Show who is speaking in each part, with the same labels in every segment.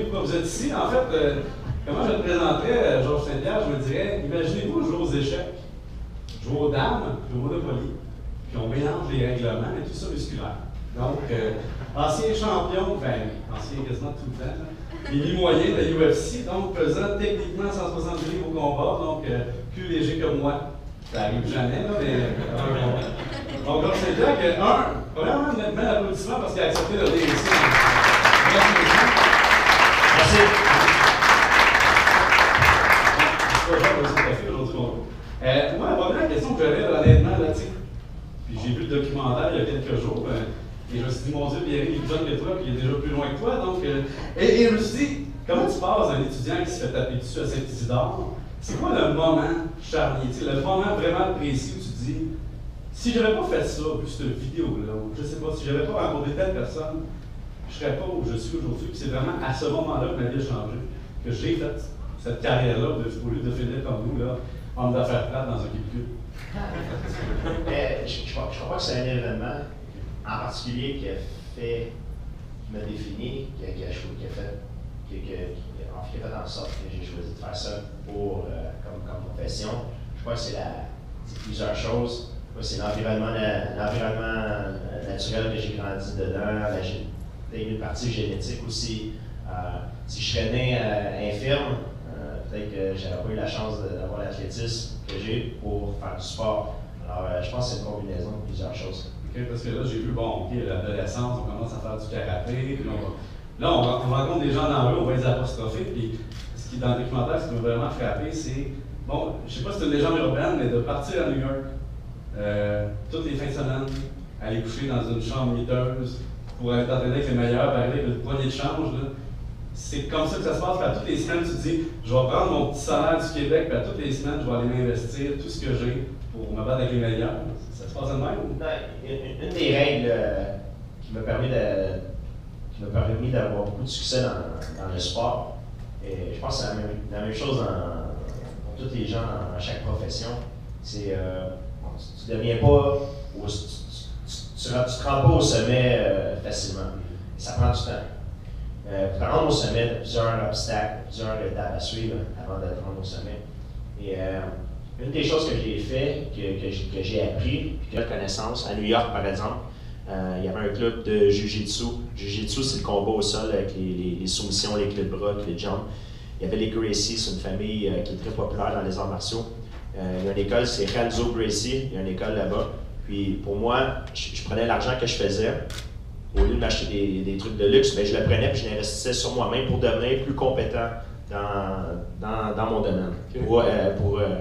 Speaker 1: Pourquoi vous êtes ici? En fait, comment je te présenterais Georges Saint-Pierre, je me dirais, imaginez-vous jouer aux échecs, jouer aux dames, puis au Monopoly, puis on mélange les règlements et tout ça musculaire. Donc, ancien champion, ancien quasiment tout le temps, mi-moyen de la UFC, donc pesant techniquement 160 livres au combat, donc plus léger que moi. Ça arrive jamais, là, mais donc Georges Saint-Pierre, premièrement, mettre l'applaudissement parce qu'il a accepté de venir ici. Merci. Moi, la première question que j'avais, honnêtement, là, puis j'ai vu le documentaire il y a quelques jours, et je me suis dit, mon Dieu, Pierre, il est plus jeune que toi, puis il est déjà plus loin que toi, donc, et je me suis dit, comment tu passes un étudiant qui se fait taper dessus à Saint-Isidore? C'est quoi le moment charnier, le moment vraiment précis où tu te dis, si j'avais pas fait ça, vu cette vidéo-là, je sais pas, si j'avais pas rencontré telle personne, je serais pas où je suis aujourd'hui. Puis c'est vraiment à ce moment-là que ma vie a changé, que j'ai fait cette carrière-là, au lieu de finir comme nous, là, en d'affaires plates dans un cubicule.
Speaker 2: Je crois pas que c'est un événement en particulier qui m'a défini, qui a fait en sorte que j'ai choisi de faire ça comme profession. Je crois que c'est plusieurs choses. C'est l'environnement naturel que j'ai grandi dedans, une partie génétique aussi. Si je serais né infirme, peut-être que j'aurais pas eu la chance d'avoir l'athlétisme que j'ai pour faire du sport. Alors, je pense que c'est une combinaison de plusieurs choses.
Speaker 1: OK, parce que là, j'ai vu, bon, OK, l'adolescence, on commence à faire du karaté, puis on rencontre des gens dans la rue, on va les apostropher, puis ce qui est dans le documentaire, ce qui m'a vraiment frappé, c'est, bon, je sais pas si c'est une légende urbaine, mais de partir à New York, toutes les fins de semaine, aller coucher dans une chambre miteuse, pour aller t'entraîner avec les meilleurs, puis arriver avec une poignée de change, là. C'est comme ça que ça se passe, puis à toutes les semaines, tu te dis, je vais prendre mon petit salaire du Québec, puis à toutes les semaines, je vais aller m'investir tout ce que j'ai pour me battre avec les meilleurs. Ça se passe de même?
Speaker 2: Une des règles qui m'a permis d'avoir beaucoup de succès dans le sport, et je pense que c'est la même chose pour tous les gens dans chaque profession, c'est tu ne deviens pas, tu te rends pas au sommet facilement. Ça prend du temps. Pour te rendre au sommet, tu as plusieurs obstacles, plusieurs étapes à suivre avant de te rendre au sommet. Et une des choses que j'ai fait, que j'ai appris, puis que j'ai connaissance, à New York par exemple, il y avait un club de Jiu-Jitsu. Jiu-Jitsu, c'est le combat au sol avec les soumissions, les clés de bras, les jumps. Il y avait les Gracie, c'est une famille qui est très populaire dans les arts martiaux. Il y a une école, c'est Renzo Gracie, il y a une école là-bas. Puis pour moi, je prenais l'argent que je faisais, au lieu de m'acheter des trucs de luxe, ben je le prenais et je l'investissais sur moi-même pour devenir plus compétent dans mon domaine, okay. pour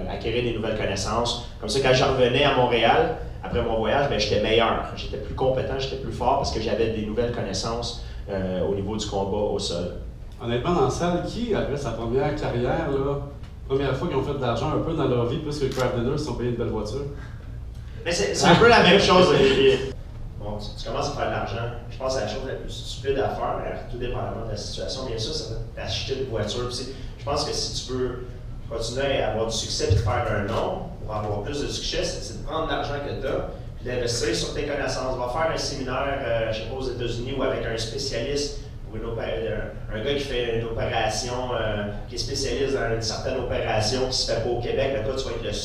Speaker 2: acquérir des nouvelles connaissances. Comme ça, quand je revenais à Montréal, après mon voyage, ben, j'étais meilleur, j'étais plus compétent, j'étais plus fort parce que j'avais des nouvelles connaissances au niveau du combat au sol.
Speaker 1: Honnêtement, dans la salle, qui, après sa première carrière, première fois qu'ils ont fait de l'argent un peu dans leur vie, plus que le Kraft Dinner, ils se sont payés une belle voiture?
Speaker 2: Mais c'est un peu la même chose. Bon, tu commences à faire de l'argent. Je pense que c'est la chose la plus stupide à faire, tout dépendamment de la situation. Bien sûr, ça va t'acheter une voiture. Je pense que si tu peux continuer à avoir du succès et de faire un nom, pour avoir plus de succès, c'est de prendre l'argent que tu as et d'investir sur tes connaissances. Va faire un séminaire, je sais pas, aux États-Unis ou avec un spécialiste, ou un gars qui fait une opération, qui est spécialiste dans une certaine opération qui se fait pas au Québec, mais toi, tu vas être le seul